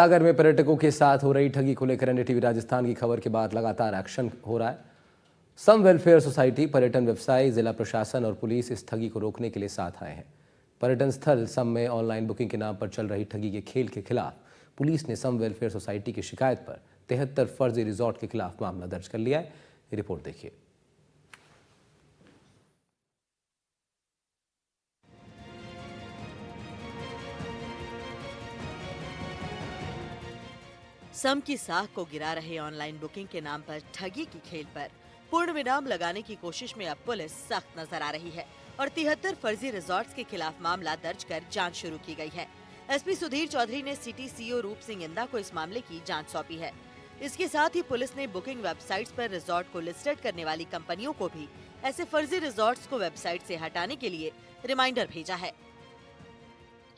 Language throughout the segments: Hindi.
सागर में पर्यटकों के साथ हो रही ठगी को लेकर एनडीटीवी राजस्थान की खबर के बाद लगातार एक्शन हो रहा है। सम वेलफेयर सोसाइटी, पर्यटन व्यवसायी, जिला प्रशासन और पुलिस इस ठगी को रोकने के लिए साथ आए हैं। पर्यटन स्थल सम में ऑनलाइन बुकिंग के नाम पर चल रही ठगी के खेल के खिलाफ पुलिस ने सम वेलफेयर सोसाइटी की शिकायत पर 73 फर्जी रिजॉर्ट के खिलाफ मामला दर्ज कर लिया है। रिपोर्ट देखिए। सम की साख को गिरा रहे ऑनलाइन बुकिंग के नाम पर ठगी की खेल पर पूर्ण विराम लगाने की कोशिश में अब पुलिस सख्त नजर आ रही है और 73 फर्जी रिजॉर्ट्स के खिलाफ मामला दर्ज कर जांच शुरू की गई है। एसपी सुधीर चौधरी ने सिटी सीओ रूप सिंह इंदा को इस मामले की जांच सौंपी है। इसके साथ ही पुलिस ने बुकिंग वेबसाइट्स पर रिजॉर्ट को लिस्टेड करने वाली कंपनियों को भी ऐसे फर्जी रिजॉर्ट्स को वेबसाइट से हटाने के लिए रिमाइंडर भेजा है।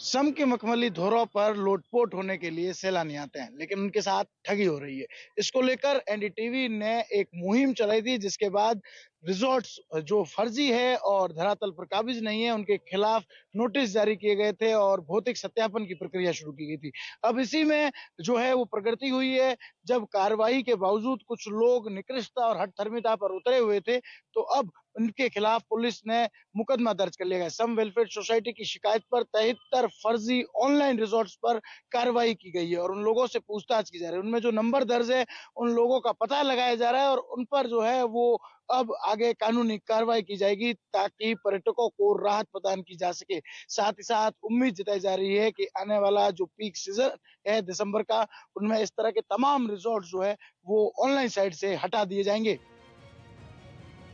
सम के मखमली धोरों पर लोटपोट होने के लिए सैलानी आते हैं, लेकिन उनके साथ ठगी हो रही है। इसको लेकर एनडीटीवी ने एक मुहिम चलाई थी, जिसके बाद रिजॉर्ट्स जो फर्जी है और धरातल पर काबिज नहीं है, उनके खिलाफ नोटिस जारी किए गए थे और भौतिक सत्यापन की प्रक्रिया शुरू की गई थी। अब इसी में जो है वो प्रगति हुई है। जब कार्रवाई के बावजूद कुछ लोग निकृष्टता और हठधर्मिता पर उतरे हुए थे, तो अब उनके खिलाफ पुलिस ने मुकदमा दर्ज कर लिया गया। सम वेलफेयर सोसाइटी की शिकायत पर 73 फर्जी ऑनलाइन रिजॉर्ट्स पर कार्रवाई की गई है और उन लोगों से पूछताछ की जा रही है। उनमें जो नंबर दर्ज है, उन लोगों का पता लगाया जा रहा है और उन पर जो है वो अब आगे कानूनी कार्रवाई की जाएगी, ताकि पर्यटकों को राहत प्रदान की जा सके। साथ ही साथ उम्मीद जताई जा रही है कि आने वाला जो पीक सीजन है दिसंबर का, उनमें इस तरह के तमाम रिजॉर्ट जो है वो ऑनलाइन साइट से हटा दिए जाएंगे।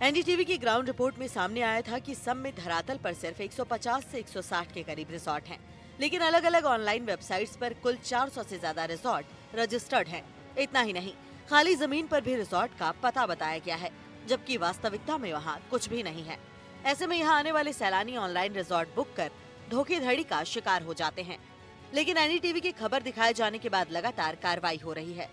एनडीटीवी की ग्राउंड रिपोर्ट में सामने आया था कि सम में धरातल पर सिर्फ 150 से 160 के करीब रिजॉर्ट हैं, लेकिन अलग अलग ऑनलाइन वेबसाइट्स पर कुल 400 से ज्यादा रिजॉर्ट रजिस्टर्ड हैं। इतना ही नहीं, खाली जमीन पर भी रिजॉर्ट का पता बताया गया है, जबकि वास्तविकता में वहाँ कुछ भी नहीं है। ऐसे में यहाँ आने वाले सैलानी ऑनलाइन रिजॉर्ट बुक कर धोखेधड़ी का शिकार हो जाते हैं। लेकिन एनडीटीवी की खबर दिखाए जाने के बाद लगातार कार्रवाई हो रही है।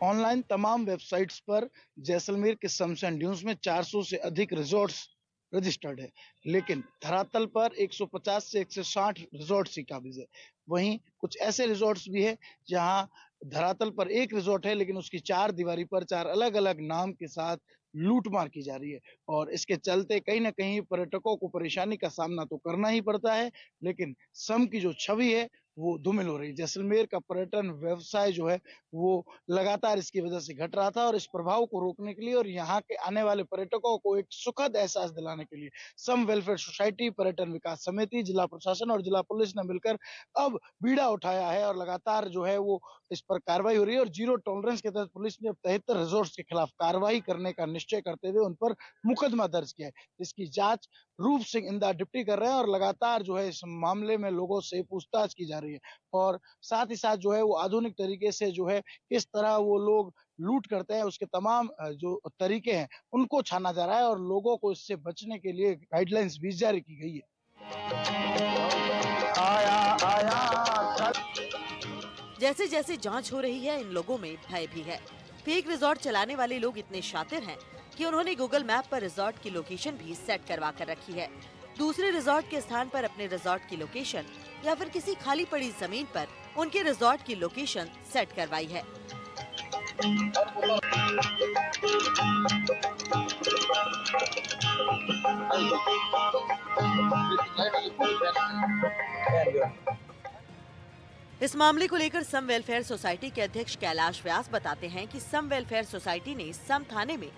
ऑनलाइन तमाम वेबसाइट्स पर जैसलमेर के सनशाइन ड्यून्स में 400 से अधिक रिजॉर्ट्स रजिस्टर्ड है, लेकिन धरातल पर 150 से 160 रिजॉर्ट्स ही काबिज है। वहीं कुछ ऐसे रिजॉर्ट्स भी है जहां धरातल पर एक रिजॉर्ट है, लेकिन उसकी चार दीवारी पर चार अलग अलग नाम के साथ लूटमार की जा रही है और इसके चलते कहीं ना कहीं पर्यटकों को परेशानी का सामना तो करना ही पड़ता है, लेकिन सम की जो छवि है वो धूमिल हो रही है। जैसलमेर का पर्यटन व्यवसाय जो है वो लगातार इसकी वजह से घट रहा था और इस प्रभाव को रोकने के लिए और यहाँ के आने वाले पर्यटकों को एक सुखद एहसास दिलाने के लिए सम वेलफेयर सोसाइटी, पर्यटन विकास समिति, जिला प्रशासन और जिला पुलिस ने मिलकर अब बीड़ा उठाया है और लगातार जो है वो इस पर कार्रवाई हो रही है और जीरो टॉलरेंस के तहत पुलिस ने अब 73 रिजॉर्ट्स के खिलाफ कार्रवाई करने का निश्चय करते हुए उन पर मुकदमा दर्ज किया है, जिसकी जांच रूप सिंह इंदा डिप्टी कर रहे हैं और लगातार जो है इस मामले में लोगों से पूछताछ की जा रही है और साथ ही साथ जो है वो आधुनिक तरीके से जो है किस तरह वो लोग लूट करते हैं, उसके तमाम जो तरीके हैं उनको छाना जा रहा है और लोगों को इससे बचने के लिए गाइडलाइंस भी जारी की गई है। आया आया जैसे जैसे जांच हो रही है, इन लोगों में भय भी है। फेक रिजॉर्ट चलाने वाले लोग इतने शातिर हैं कि उन्होंने गूगल मैप पर रिजॉर्ट की लोकेशन भी सेट करवा कर रखी है। दूसरे रिजॉर्ट के स्थान पर अपने रिजॉर्ट की लोकेशन या फिर किसी खाली पड़ी जमीन पर उनके रिजॉर्ट की लोकेशन सेट करवाई है। इस मामले को लेकर सम वेलफेयर सोसाइटी के अध्यक्ष कैलाश व्यास बताते हैं कि सम वेलफेयर सोसाइटी ने सम थाने में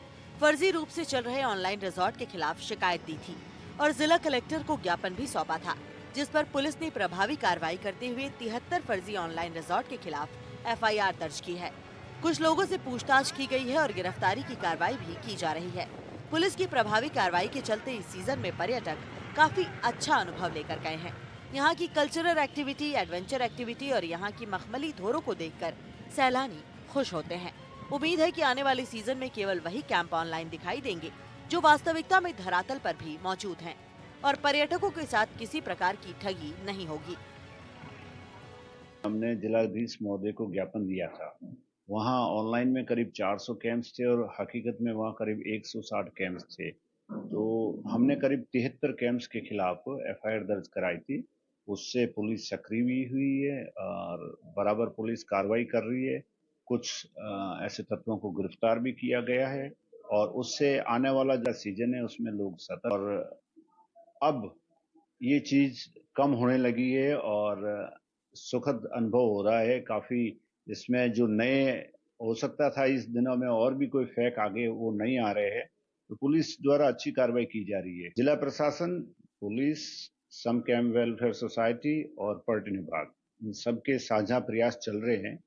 फर्जी रूप से चल रहे ऑनलाइन रिजॉर्ट के खिलाफ शिकायत दी थी और जिला कलेक्टर को ज्ञापन भी सौंपा था, जिस पर पुलिस ने प्रभावी कार्रवाई करते हुए 73 फर्जी ऑनलाइन रिजॉर्ट के खिलाफ एफआईआर दर्ज की है। कुछ लोगों से पूछताछ की गई है और गिरफ्तारी की कार्रवाई भी की जा रही है। पुलिस की प्रभावी कार्रवाई के चलते इस सीजन में पर्यटक काफी अच्छा अनुभव लेकर गए हैं। यहाँ की कल्चरल एक्टिविटी, एडवेंचर एक्टिविटी और यहाँ की मखमली धोरों को देखकर सैलानी खुश होते हैं। उम्मीद है कि आने वाले सीजन में केवल वही कैंप ऑनलाइन दिखाई देंगे जो वास्तविकता में धरातल पर भी मौजूद हैं और पर्यटकों के साथ किसी प्रकार की ठगी नहीं होगी। हमने जिलाधीश महोदय को ज्ञापन दिया था। वहाँ ऑनलाइन में करीब 400 कैंप्स थे और हकीकत में वहाँ करीब 160 कैंप्स थे। तो हमने करीब 73 कैंप्स के खिलाफ एफआईआर दर्ज कराई थी। उससे पुलिस सक्रिय भी हुई है और बराबर पुलिस कार्रवाई कर रही है। कुछ ऐसे तत्वों को गिरफ्तार भी किया गया है और उससे आने वाला जो सीजन है उसमें लोग सतर्क और अब ये चीज कम होने लगी है और सुखद अनुभव हो रहा है काफी। इसमें जो नए हो सकता था इस दिनों में और भी कोई फेक आगे वो नहीं आ रहे हैं, तो पुलिस द्वारा अच्छी कार्रवाई की जा रही है। जिला प्रशासन, पुलिस, सम कैंप वेलफेयर सोसाइटी और पर्यटन विभाग, इन सबके साझा प्रयास चल रहे हैं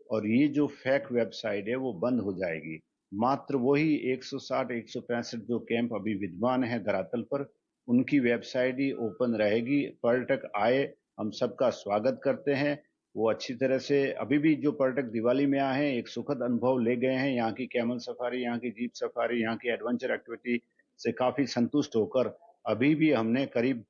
और ये जो फेक वेबसाइट है वो बंद हो जाएगी। मात्र वही 160 165 जो कैंप अभी विद्यमान है धरातल पर, उनकी वेबसाइट ही ओपन रहेगी। पर्यटक आए, हम सबका स्वागत करते हैं। वो अच्छी तरह से, अभी भी जो पर्यटक दिवाली में आए हैं एक सुखद अनुभव ले गए हैं। यहाँ की कैमल सफारी, यहाँ की जीप सफारी, यहाँ की एडवेंचर एक्टिविटी से काफी संतुष्ट होकर अभी भी हमने करीब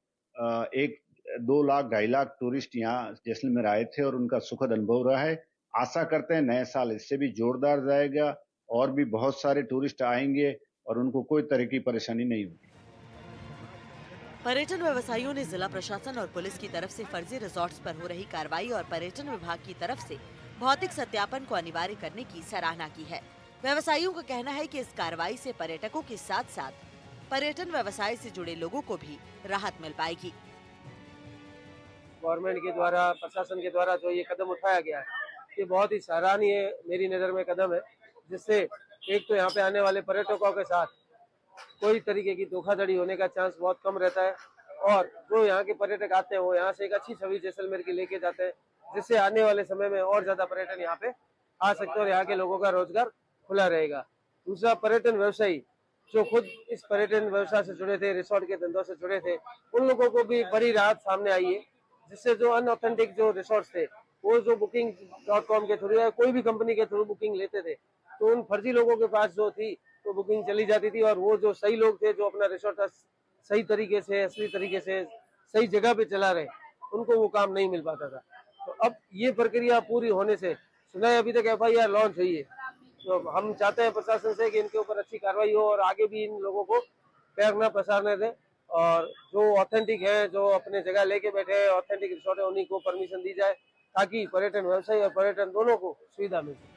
1-2 लाख 2.5 लाख टूरिस्ट यहाँ जैसलमेर आए थे और उनका सुखद अनुभव रहा है। आशा करते हैं नए साल इससे भी जोरदार जाएगा और भी बहुत सारे टूरिस्ट आएंगे और उनको कोई तरह की परेशानी नहीं होगी। पर्यटन व्यवसायियों ने जिला प्रशासन और पुलिस की तरफ से फर्जी रिजॉर्ट्स पर हो रही कार्रवाई और पर्यटन विभाग की तरफ से भौतिक सत्यापन को अनिवार्य करने की सराहना की है। व्यवसायियों का कहना है कि इस कार्रवाई से पर्यटकों के साथ साथ पर्यटन व्यवसाय से जुड़े लोगों को भी राहत मिल पाएगी। गवर्नमेंट के द्वारा, प्रशासन के द्वारा जो ये कदम उठाया गया है, ये बहुत ही सराहनीय मेरी नज़र में कदम है, जिससे एक तो यहाँ पे आने वाले पर्यटकों के साथ कोई तरीके की धोखाधड़ी होने का चांस बहुत कम रहता है और जो यहाँ के पर्यटक आते हैं वो यहाँ से एक अच्छी छवि जैसलमेर की लेके जाते हैं, जिससे आने वाले समय में और ज्यादा पर्यटन यहाँ पे आ सकते हैं और यहाँ के लोगों का रोजगार खुला रहेगा। दूसरा, पर्यटन व्यवसायी जो खुद इस पर्यटन व्यवसाय से जुड़े थे, रिसोर्ट के धंधों से जुड़े थे, उन लोगों को भी बड़ी राहत सामने आई है, जिससे जो अनऑथेंटिक जो रिसोर्ट थे वो जो booking.com के थ्रू या कोई भी कंपनी के थ्रू बुकिंग लेते थे, तो उन फर्जी लोगों के पास जो थी तो बुकिंग चली जाती थी और वो जो सही लोग थे जो अपना रिसोर्ट सही तरीके से, असली तरीके से, सही जगह पे चला रहे, उनको वो काम नहीं मिल पाता था। तो अब ये प्रक्रिया पूरी होने से, सुना है अभी तक FIR लॉन्च हुई है, तो हम चाहते हैं प्रशासन से कि इनके ऊपर अच्छी कार्रवाई हो और आगे भी इन लोगों को पैर न पसारने दें और जो ऑथेंटिक है, जो अपने जगह लेके बैठे हैं, ऑथेंटिक रिसोर्ट है, उन्हीं को परमिशन दी जाए ताकि पर्यटन व्यवसायी और पर्यटन दोनों को सुविधा मिल सके।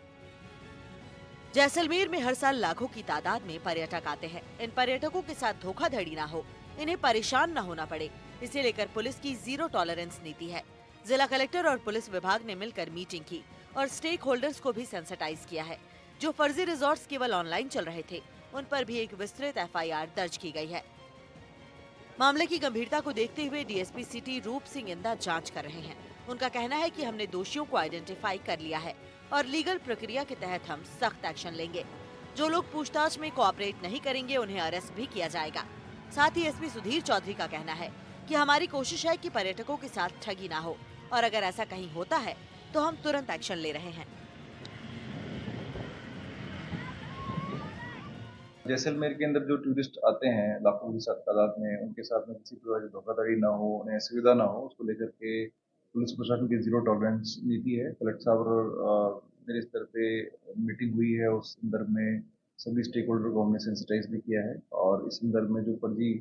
जैसलमेर में हर साल लाखों की तादाद में पर्यटक आते हैं। इन पर्यटकों के साथ धोखाधड़ी ना हो, इन्हें परेशान न होना पड़े, इसे लेकर पुलिस की जीरो टॉलरेंस नीति है। जिला कलेक्टर और पुलिस विभाग ने मिलकर मीटिंग की और स्टेक होल्डर्स को भी सेंसिटाइज किया है। जो फर्जी रिजॉर्ट्स केवल ऑनलाइन चल रहे थे, उन पर भी एक विस्तृत FIR दर्ज की गई है। मामले की गंभीरता को देखते हुए DSP सिटी रूप सिंह इंदा जांच कर रहे हैं। उनका कहना है कि हमने दोषियों को आइडेंटिफाई कर लिया है और लीगल प्रक्रिया के तहत हम सख्त एक्शन लेंगे। जो लोग पूछताछ में कोऑपरेट नहीं करेंगे उन्हें अरेस्ट भी किया जाएगा। साथ ही SP सुधीर चौधरी का कहना है कि हमारी कोशिश है कि पर्यटकों के साथ ठगी ना हो और अगर ऐसा कहीं होता है तो हम तुरंत एक्शन ले रहे हैं। जैसलमेर के अंदर जो टूरिस्ट आते हैं लाखों की तादाद में, उनके साथ में किसी प्रकार की धोखाधड़ी ना हो, उन्हें असुविधा ना हो, उसको लेकर के पुलिस प्रशासन की जीरो टॉलरेंस नीति है। कलेक्टर साहब और मेरे स्तर पे मीटिंग हुई है, उस संदर्भ में सभी स्टेक होल्डर को हमने सेंसिटाइज भी किया है और इस संदर्भ में जो फर्जी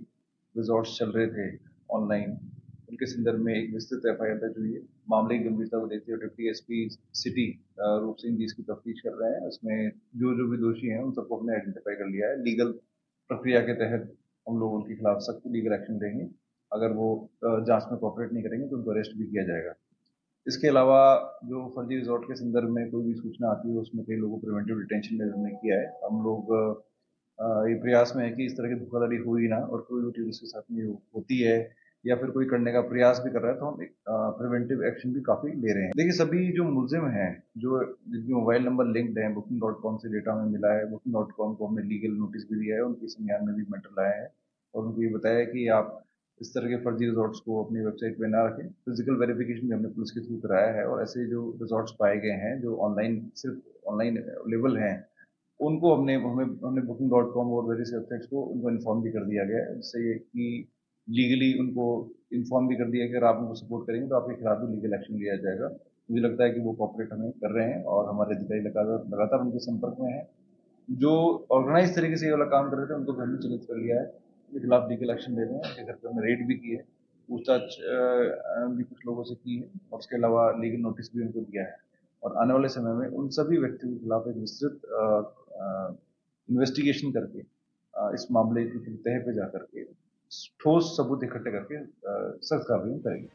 रिजॉर्ट्स चल रहे थे ऑनलाइन, उनके संदर्भ में एक विस्तृत FIR दर्ज हुई है। मामले की गंभीरता को देखते हुए डिप्टी SP सिटी रूप सिंह जी इसकी तफ्तीश कर रहे हैं। उसमें जो भी दोषी हैं उन सबको हमने आइडेंटिफाई कर लिया है। लीगल प्रक्रिया के तहत हम लोग उनके खिलाफ सख्त लीगल एक्शन लेंगे। अगर वो जांच में कोऑपरेट नहीं करेंगे तो उनको अरेस्ट भी किया जाएगा। इसके अलावा जो फर्जी रिजॉर्ट के संदर्भ में कोई भी सूचना आती है उसमें कई लोगों को प्रिवेंटिव डिटेंशन में हमने किया है। हम लोग ये प्रयास में है कि इस तरह की धोखाधड़ी हो ही ना और कोई भी टूरिस्ट के साथ में होती है या फिर कोई करने का प्रयास भी कर रहा है तो हम एक प्रिवेंटिव एक्शन भी काफी ले रहे हैं। देखिए, सभी जो मुलजिम हैं, जो जिनके मोबाइल नंबर लिंक्ड हैं, booking.com से डेटा हमें मिला है, booking.com को हमने लीगल नोटिस भी दिया है, उनके संज्ञान में भी मैटर लाया है और उनको ये बताया है कि आप इस तरह के फर्जी रिजॉर्ट्स को अपनी वेबसाइट पे ना रखें। फिजिकल वेरिफिकेशन भी हमने पुलिस के थ्रू कराया है और ऐसे जो रिजॉर्ट्स पाए गए हैं जो सिर्फ ऑनलाइन अवेलेबल हैं, उनको हमने booking.com और वेरियस वेबसाइट्स को उनको इन्फॉर्म भी कर दिया गया है, जिससे कि लीगली उनको इन्फॉर्म भी कर दिया कि अगर आप उनको सपोर्ट करेंगे तो आपके खिलाफ भी लीगल एक्शन लिया जाएगा। मुझे लगता है कि वो कोऑपरेट हमें कर रहे हैं और हमारे अधिकारी लगातार उनके संपर्क में है। जो ऑर्गेनाइज तरीके से ये वाला काम कर रहे थे उनको भी हमने चिन्हित कर लिया है, उनके खिलाफ लीगल एक्शन ले रहे हैं, उनके घर पर हमने रेड भी की है पूछताछ भी कुछ लोगों से की है और उसके अलावा लीगल नोटिस भी उनको दिया है और आने वाले समय में उन सभी व्यक्तियों के खिलाफ एक विस्तृत इन्वेस्टिगेशन करके इस मामले की तह पे जा करके ठोस सबूत इकट्ठे करके सख्त कार्रवाई करेंगे।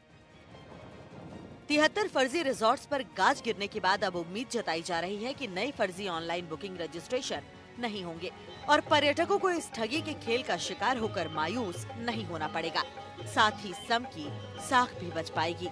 73 फर्जी रिजॉर्ट्स पर गाज गिरने के बाद अब उम्मीद जताई जा रही है कि नए फर्जी ऑनलाइन बुकिंग रजिस्ट्रेशन नहीं होंगे और पर्यटकों को इस ठगी के खेल का शिकार होकर मायूस नहीं होना पड़ेगा। साथ ही सम की साख भी बच पाएगी।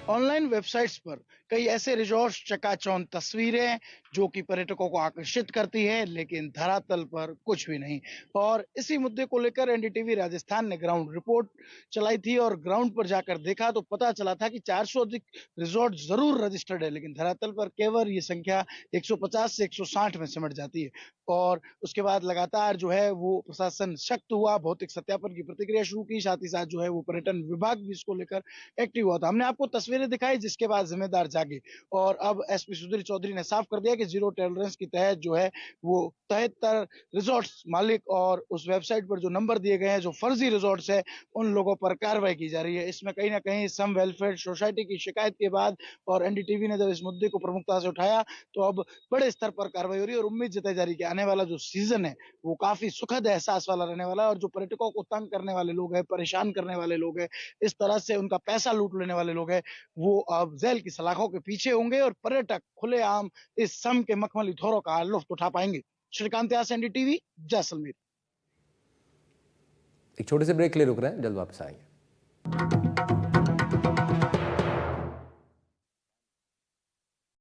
ऑनलाइन वेबसाइट्स पर कई ऐसे रिजॉर्ट्स चकाचौंध तस्वीरें जो कि पर्यटकों को आकर्षित करती है, लेकिन धरातल पर कुछ भी नहीं। और इसी मुद्दे को लेकर एनडीटीवी राजस्थान ने ग्राउंड रिपोर्ट चलाई थी और ग्राउंड पर जाकर देखा तो पता चला था कि 400 अधिक रिजॉर्ट जरूर रजिस्टर्ड है, लेकिन धरातल पर केवल ये संख्या 150 से 160 में सिमट जाती है। और उसके बाद लगातार जो है वो प्रशासन सख्त हुआ, भौतिक सत्यापन की प्रतिक्रिया शुरू की, साथ ही साथ जो है वो पर्यटन विभाग भी इसको लेकर एक्टिव हुआ था। हमने आपको तस्वीरें दिखाई जिसके बाद जिम्मेदार जागे और अब एसपी सुधीर चौधरी ने साफ कर दिया कि जीरो टॉलरेंस की तहत जो है वो 73 रिजॉर्ट्स मालिक और उस वेबसाइट पर जो नंबर दिए गए हैं जो फर्जी रिजॉर्ट्स है उन लोगों पर कार्रवाई की जा रही है। इसमें कहीं ना कहीं सम वेलफेयर सोसाइटी की शिकायत के बाद और एनडीटीवी ने जब इस मुद्दे को प्रमुखता से उठाया तो अब बड़े स्तर पर कार्रवाई हो रही है और उम्मीद जताई जा रही है कि आने वाला जो सीजन है वो काफी सुखद एहसास वाला रहने वाला है और जो पर्यटकों को तंग करने वाले लोग हैं, परेशान करने वाले लोग हैं, इस तरह से उनका पैसा लूट लेने वाले लोग हैं, वो अब जेल की सलाखों के पीछे होंगे और पर्यटक खुलेआम इस सम के मखमली थोरों का लुत्फ उठा पाएंगे। श्रीकांत व्यास, एनडीटीवी, जैसलमेर। एक छोटे से ब्रेक के लिए रुक रहे हैं, जल्द वापस आएंगे।